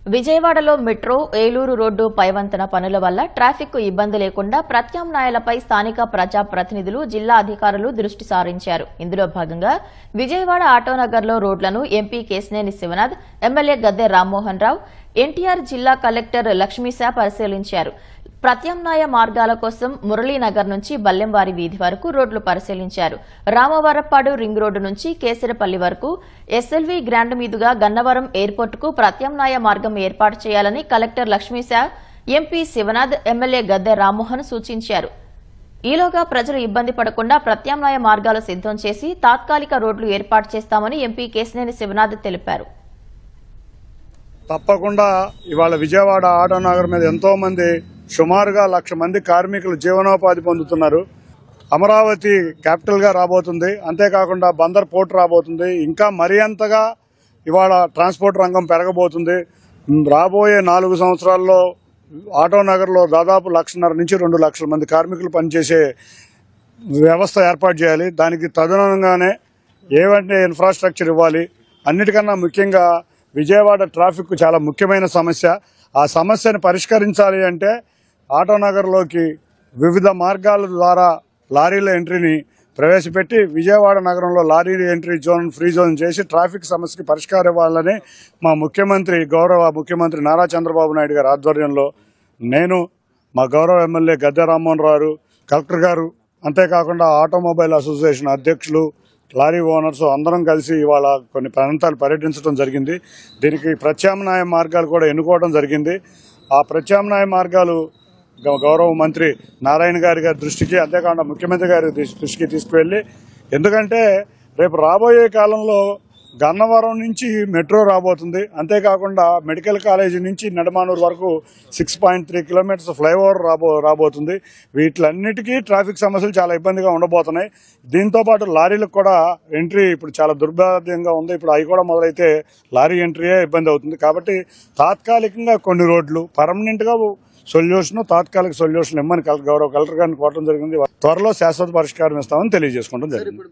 విజయవాడలో metro Eluru road పైవంతెన పనుల వల్ల ట్రాఫిక్ ఇబ్బంది లేకుండా ప్రత్యామ్నాయాలపై స్థానిక ప్రజాప్రతినిధులు జిల్లా అధికారులు దృష్టి సారించారు. ఇందులో భాగంగా విజయవాడ ఆటోనగర్లో రోడ్లను ఎంపీ కేశినేని శివనాథ్, ఎమ్మెల్యే గద్దె రామ్మోహన్ రావు, ఎన్టీఆర్ జిల్లా కలెక్టర్ లక్ష్మీశా పరిశీలించారు. ప్రత్యామ్నాయ మార్గాల కోసం మురళీనగర్ నుంచి బల్లెంవారి వీధి వరకు రోడ్లు పరిశీలించారు. రామవరప్పాడు రింగ్ రోడ్డు నుంచి కేసరపల్లి వరకు ఎస్ఎల్వీ గ్రాండ్ మీదుగా గన్నవరం ఎయిర్పోర్టుకు ప్రత్యామ్నాయ మార్గం ఏర్పాటు చేయాలని collector Lakshmisha, MP Sivanath, MLA Gadde Rammohan సూచించారు. ఈలోగా ప్రజలు ఇబ్బంది పడకుండా ప్రత్యామ్నాయ మార్గాలు సిద్దం చేసి తాత్కాలిక రోడ్లు ఏర్పాటు చేస్తామని ఎంపీ కేశినేని శివనాథ్ తెలిపారు. తప్పకుండా ఇవాళ విజయవాడ ఆటోనగర్ మీద ఎంతో మంది సుమారుగా 1,00,000 మంది కార్మికులు జీవనోపాధి పొందుతున్నారు. అమరావతి క్యాపిటల్ గా రాబోతుంది. అంతేకాకుండా బందర్ పోర్ట్ రాబోతుంది. ఇంకా మరి అంతగా ఇవాళ ట్రాన్స్పోర్ట్ రంగం పెరగబోతుంది. రాబోయే 4 సంవత్సరాల్లో ఆటోనగర్ లో దాదాపు 1,50,000 నుంచి 2,00,000 మంది కార్మికులు పనిచేసే వ్యవస్థ ఏర్పాటు చేయాలి. దానికి తదనుగుణంగానే ఏవంటే ఇన్ఫ్రాస్ట్రక్చర్ ఇవ్వాలి. అన్నిటికన్నా ముఖ్యంగా విజయవాడ ట్రాఫిక్ చాలా ముఖ్యమైన సమస్య. ఆ సమస్యను పరిష్కరించాలి అంటే ఆటోనగర్లోకి వివిధ మార్గాల ద్వారా లారీల ఎంట్రీని ప్రవేశపెట్టి విజయవాడ నగరంలో lorry entry zone free zone చేసి ట్రాఫిక్ సమస్యకి పరిష్కారం ఇవ్వాలని మా గౌరవ ముఖ్యమంత్రి నారా చంద్రబాబు నాయుడు గారి ఆధ్వర్యంలో నేను, మా గౌరవ ఎమ్మెల్యే గద్దె రామ్మోహన్ రావు, కలెక్టర్ గారు, అంతేకాకుండా ఆటోమొబైల్ అసోసియేషన్ అధ్యక్షులు, లారీ ఓనర్స్ అందరం కలిసి ఇవాళ కొన్ని ప్రాంతాలు పర్యటించడం జరిగింది. దీనికి ప్రత్యామ్నాయ మార్గాలు కూడా ఎన్నుకోవడం జరిగింది. ఆ ప్రత్యామ్నాయ మార్గాలు గౌరవ మంత్రి నారాయణ గారి దృష్టికి, అంతేకాకుండా ముఖ్యమంత్రి గారి దృష్టికి తీసుకువెళ్లి, ఎందుకంటే రేపు రాబోయే కాలంలో గన్నవరం నుంచి మెట్రో రాబోతుంది. అంతేకాకుండా మెడికల్ కాలేజీ నుంచి నెడమానూరు వరకు 6.3 కిలోమీటర్స్ ఫ్లైఓవర్ రాబోతుంది. వీటిలన్నిటికీ ట్రాఫిక్ సమస్యలు చాలా ఇబ్బందిగా ఉండబోతున్నాయి. దీంతో పాటు లారీలకు కూడా ఎంట్రీ ఇప్పుడు చాలా దుర్భరంగా ఉంది. ఇప్పుడు అవి కూడా మొదలైతే లారీ ఎంట్రీయే ఇబ్బంది అవుతుంది. కాబట్టి తాత్కాలికంగా కొన్ని రోడ్లు, పర్మనెంట్ గా తాత్కాలిక సొల్యూషన్ ఇమ్మని గౌరవ కలెక్టర్ గారిని కోరడం జరిగింది. త్వరలో శాశ్వత పరిష్కారం ఇస్తామని తెలియజేసుకోవడం జరిగింది.